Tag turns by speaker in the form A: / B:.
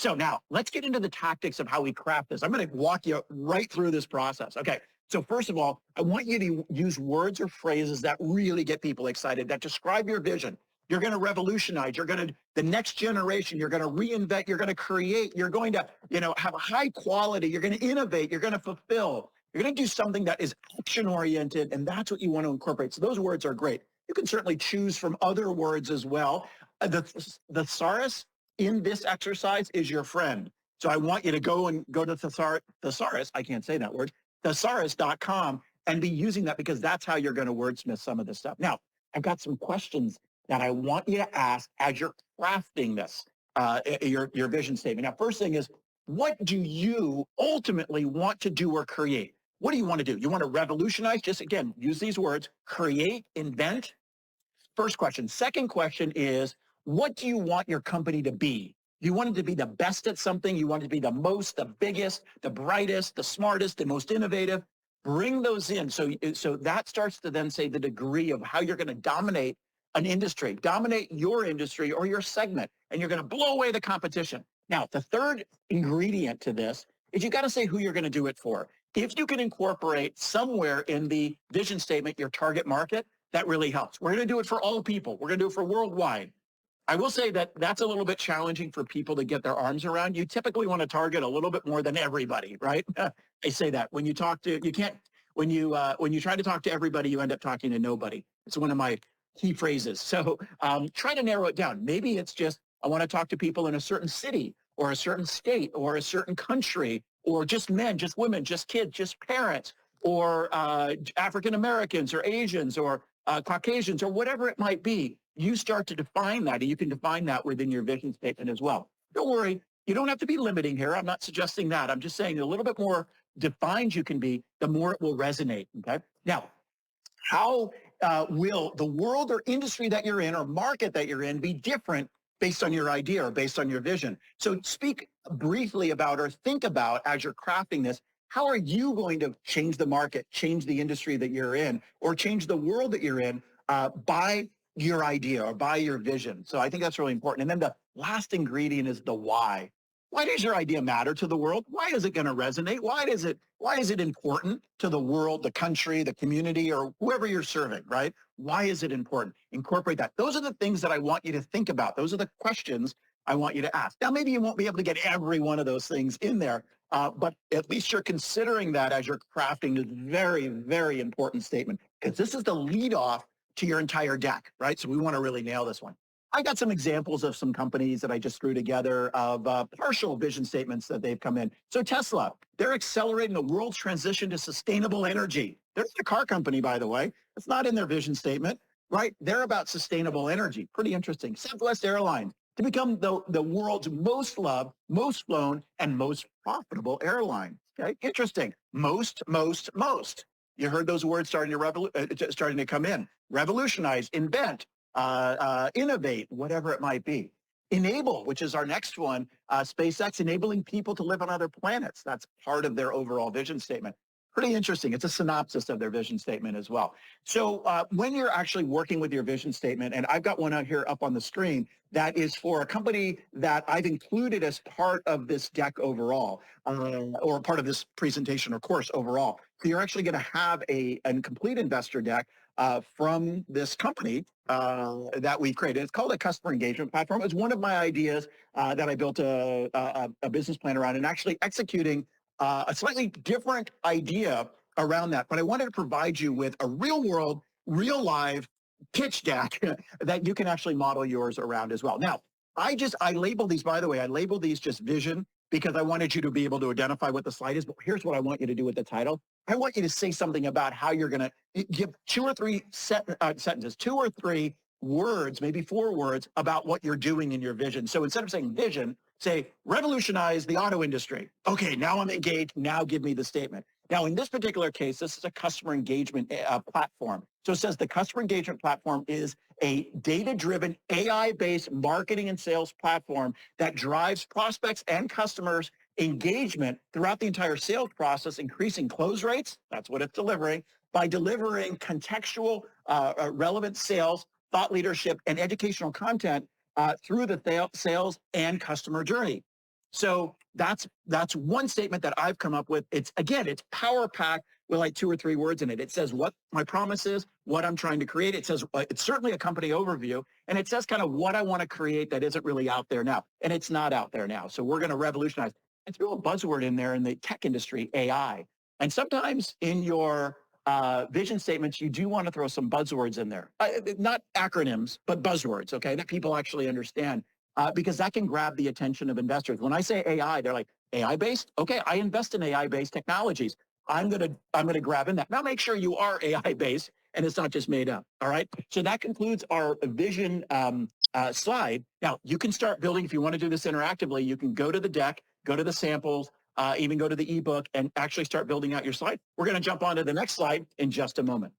A: So now let's get into the tactics of how we craft this. I'm going to walk you right through this process. Okay. So first of all, I want you to use words or phrases that really get people excited, that describe your vision. You're going to revolutionize. You're going to, the next generation, you're going to reinvent, you're going to create, you're going to, have a high quality, you're going to innovate, you're going to fulfill, you're going to do something that is action oriented. And that's what you want to incorporate. So those words are great. You can certainly choose from other words as well. The thesaurus in this exercise is your friend. So I want you to go to thesaurus, I can't say that word, thesaurus.com, and be using that, because that's how you're going to wordsmith some of this stuff. Now, I've got some questions that I want you to ask as you're crafting this, your vision statement. Now, first thing is, what do you ultimately want to do or create? What do you want to do? You want to revolutionize? Just again, use these words: create, invent. First question. Second question is, what do you want your company to be? You want it to be the best at something. You want it to be the most, the biggest, the brightest, the smartest, the most innovative. Bring those in. So that starts to then say the degree of how you're going to dominate an industry, dominate your industry or your segment, and you're going to blow away the competition. Now, the third ingredient to this is you got to say who you're going to do it for. If you can incorporate somewhere in the vision statement your target market, that really helps. We're going to do it for all people. We're going to do it for worldwide. I will say that that's a little bit challenging for people to get their arms around. You typically want to target a little bit more than everybody, right? I say that when you talk to, you can't, when you try to talk to everybody, you end up talking to nobody. It's one of my key phrases. So try to narrow it down. Maybe it's just, I want to talk to people in a certain city or a certain state or a certain country, or just men, just women, just kids, just parents, or African Americans or Asians or Caucasians or whatever it might be. You start to define that, and you can define that within your vision statement as well. Don't worry, you don't have to be limiting here. I'm not suggesting that. I'm just saying a little bit more defined you can be, the more it will resonate. Okay. Now, how will the world or industry that you're in or market that you're in be different based on your idea or based on your vision? So speak briefly about, or think about, as you're crafting this, how are you going to change the market, change the industry that you're in, or change the world that you're in by your idea or by your vision? So I think that's really important. And then the last ingredient is the why. Why does your idea matter to the world? Why is it going to resonate? Why is it important to the world, the country, the community, or whoever you're serving, right? Why is it important? Incorporate that. Those are the things that I want you to think about. Those are the questions I want you to ask. Now, maybe you won't be able to get every one of those things in there, but at least you're considering that as you're crafting this very, very important statement, because this is the lead off to your entire deck, right? So we want to really nail this one. I got some examples of some companies that I just threw together of partial vision statements that they've come in. So Tesla, they're accelerating the world's transition to sustainable energy. They're not a car company, by the way. It's not in their vision statement, right? They're about sustainable energy. Pretty interesting. Southwest Airlines, to become the world's most loved, most flown, and most profitable airline. Okay, interesting. Most. You heard those words starting to come in. Revolutionize, invent, innovate, whatever it might be. Enable, which is our next one, SpaceX enabling people to live on other planets. That's part of their overall vision statement. Pretty interesting. It's a synopsis of their vision statement as well. So when you're actually working with your vision statement, and I've got one out here up on the screen that is for a company that I've included as part of this deck overall, or part of this presentation or course overall. So you're actually going to have a complete investor deck from this company that we've created. It's called a customer engagement platform. It's one of my ideas that I built a business plan around, and actually executing a slightly different idea around that. But I wanted to provide you with a real world, real live pitch deck that you can actually model yours around as well. Now, I label these, by the way, I label these just vision because I wanted you to be able to identify what the slide is. But here's what I want you to do with the title. I want you to say something about how you're going to give two or three sentences, two or three words, maybe four words about what you're doing in your vision. So instead of saying vision, say revolutionize the auto industry. Okay, now I'm engaged. Now give me the statement. Now, in this particular case, this is a customer engagement platform. So it says the customer engagement platform is a data-driven, AI-based marketing and sales platform that drives prospects and customers engagement throughout the entire sales process, increasing close rates. That's what it's delivering by delivering contextual, relevant sales, thought leadership, and educational content through the sales and customer journey. So that's one statement that I've come up with. It's power packed with like 2 or 3 words in it. It says what my promise is, what I'm trying to create. It says it's certainly a company overview, and it says kind of what I want to create that isn't really out there now, and it's not out there now. So we're going to revolutionize. And throw a buzzword in there in the tech industry, AI. And sometimes in your vision statements, you do want to throw some buzzwords in there, not acronyms, but buzzwords, okay, that people actually understand, because that can grab the attention of investors. When I say AI, they're like, AI based? Okay, I invest in AI based technologies. I'm gonna grab in that. Now make sure you are AI based and it's not just made up. All right. So that concludes our vision slide. Now you can start building. If you want to do this interactively, you can go to the deck, go to the samples, even go to the ebook and actually start building out your slide. We're going to jump on to the next slide in just a moment.